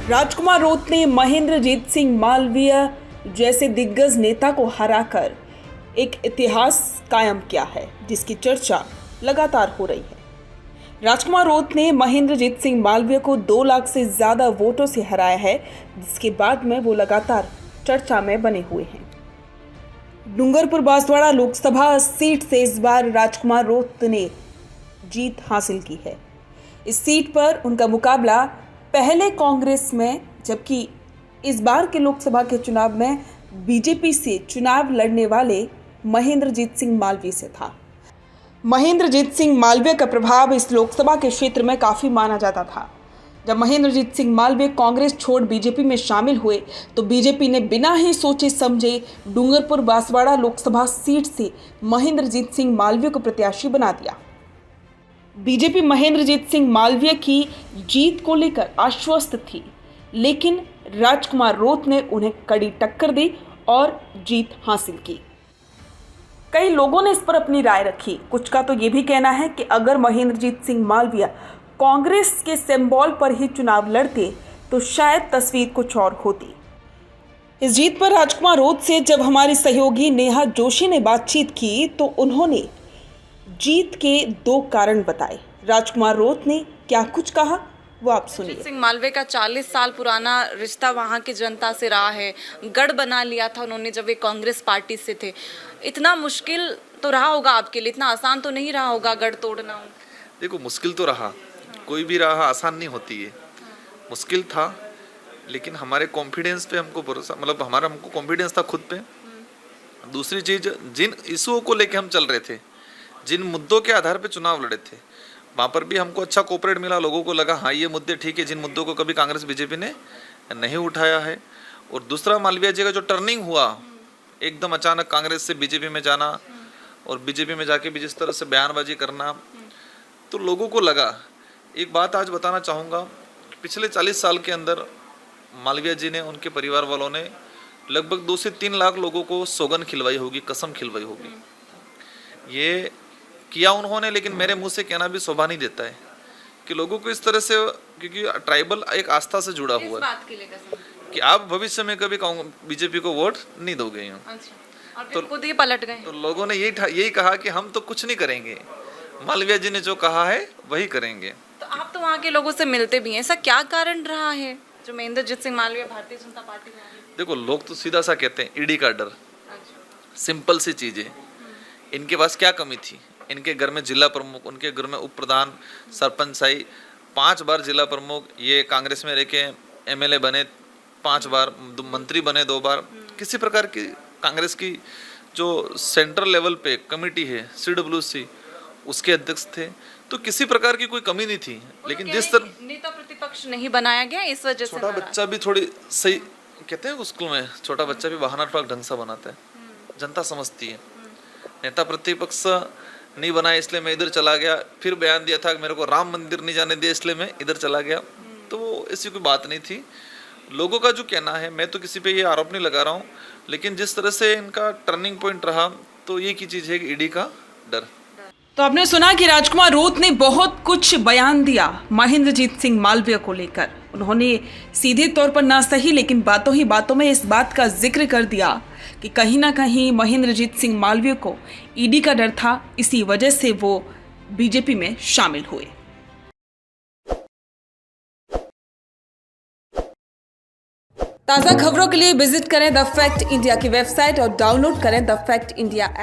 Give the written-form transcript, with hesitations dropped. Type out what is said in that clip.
राजकुमार रोत ने महेंद्रजीत सिंह मालवीय जैसे दिग्गज नेता को हराकर एक इतिहास कायम किया है, जिसकी चर्चा लगातार हो रही है। राजकुमार रोत ने महेंद्रजीत सिंह मालवीय को 2 लाख से ज्यादा वोटों से हराया है, जिसके बाद में वो लगातार चर्चा में बने हुए हैं। डूंगरपुर बांसवाड़ा लोकसभा सीट से इस बार राजकुमार रोत ने जीत हासिल की है। इस सीट पर उनका मुकाबला पहले कांग्रेस में, जबकि इस बार के लोकसभा के चुनाव में बीजेपी से चुनाव लड़ने वाले महेंद्रजीत सिंह मालवीय से था। महेंद्रजीत सिंह मालवीय का प्रभाव इस लोकसभा के क्षेत्र में काफी माना जाता था। जब महेंद्रजीत सिंह मालवीय कांग्रेस छोड़ बीजेपी में शामिल हुए तो बीजेपी ने बिना ही सोचे समझे डूंगरपुर बांसवाड़ा लोकसभा सीट से महेंद्रजीत सिंह मालवीय को प्रत्याशी बना दिया। बीजेपी महेंद्रजीत सिंह मालवीय की जीत को लेकर आश्वस्त थी, लेकिन राजकुमार रोत ने उन्हें कड़ी टक्कर दी और जीत हासिल की। कई लोगों ने इस पर अपनी राय रखी। कुछ का तो ये भी कहना है कि अगर महेंद्रजीत सिंह मालवीय कांग्रेस के सिंबल पर ही चुनाव लड़ते तो शायद तस्वीर कुछ और होती। इस जीत पर राजकुमार रोत से जब हमारी सहयोगी नेहा जोशी ने बातचीत की तो उन्होंने जीत के 2 कारण बताए। राजकुमार रोत ने क्या कुछ कहा वो आप सुनिए। सिंह मालवीय का 40 साल पुराना रिश्ता वहाँ की जनता से रहा है। गढ़ बना लिया था उन्होंने जब वे कांग्रेस पार्टी से थे। इतना मुश्किल तो रहा होगा आपके लिए, इतना आसान तो नहीं रहा होगा गढ़ तोड़ना। देखो, मुश्किल तो रहा, कोई भी राह आसान नहीं होती है। मुश्किल था, लेकिन हमारे कॉन्फिडेंस पे हमको भरोसा, मतलब हमको कॉन्फिडेंस था खुद पे। दूसरी चीज, जिन इशुओं को लेके हम चल रहे थे, जिन मुद्दों के आधार पे चुनाव लड़े थे, वहाँ पर भी हमको अच्छा कोऑपरेट मिला। लोगों को लगा हाँ ये मुद्दे ठीक है, जिन मुद्दों को कभी कांग्रेस बीजेपी ने नहीं उठाया है। और दूसरा, मालवीय जी का जो टर्निंग हुआ, एकदम अचानक कांग्रेस से बीजेपी में जाना और बीजेपी में जाके भी जिस तरह से बयानबाजी करना, तो लोगों को लगा। एक बात आज बताना चाहूँगा, पिछले 40 साल के अंदर मालवीय जी ने, उनके परिवार वालों ने लगभग 2 से 3 लाख लोगों को सौगंध खिलवाई होगी, कसम खिलवाई होगी। ये किया उन्होंने, लेकिन मेरे मुंह से कहना भी शोभा नहीं देता है कि लोगों को इस तरह से, क्योंकि ट्राइबल एक आस्था से जुड़ा हुआ है कि आप भविष्य में कभी बीजेपी को वोट नहीं दोगे। अच्छा, और तो खुद ही पलट गए। तो लोगों ने यही कहा कि हम तो कुछ नहीं करेंगे, मालवीय जी ने जो कहा है वही करेंगे। तो आप तो वहाँ के लोगों से मिलते भी हैं, ऐसा क्या कारण रहा है जो महेंद्रजीत सिंह मालवीय भारतीय जनता पार्टी में आए? देखो, लोग तो सीधा सा कहते हैं ईडी का डर। सिंपल सी चीज है। इनके पास क्या कमी थी? इनके घर में जिला प्रमुख, उनके घर में उप प्रधान, सरपंच साई, 5 बार जिला प्रमुख, ये कांग्रेस में रह के एमएलए बने 5 बार, मंत्री बने 2 बार। किसी प्रकार की कांग्रेस की जो सेंट्रल लेवल पे कमेटी है CWC, उसके अध्यक्ष थे। तो किसी प्रकार की कोई कमी नहीं थी। लेकिन जिस तरह नेता प्रतिपक्ष नहीं बनाया गया, इस वजह से छोटा बच्चा भी थोड़ी सही कहते हैं स्कूल में, छोटा बच्चा भी बहाना ठोक ढंग से बनाता है, जनता समझती है। नेता प्रतिपक्ष नहीं बनाया इसलिए मैं इधर चला गया, फिर बयान दिया था कि मेरे को राम मंदिर नहीं जाने दिया इसलिए मैं इधर चला गया। तो ऐसी कोई बात नहीं थी। लोगों का जो कहना है, मैं तो किसी पे ये आरोप नहीं लगा रहा हूँ, लेकिन जिस तरह से इनका टर्निंग पॉइंट रहा, तो ये की चीज है कि ईडी का डर। तो आपने सुना कि राजकुमार रोत ने बहुत कुछ बयान दिया महेंद्रजीत सिंह मालवीय को लेकर। उन्होंने सीधे तौर पर ना सही, लेकिन बातों ही बातों में इस बात का जिक्र कर दिया कि कहीं ना कहीं महेंद्रजीत सिंह मालवीय को ईडी का डर था, इसी वजह से वो बीजेपी में शामिल हुए। ताज़ा खबरों के लिए विजिट करें द फैक्ट इंडिया की वेबसाइट और डाउनलोड करें द फैक्ट इंडिया ऐप।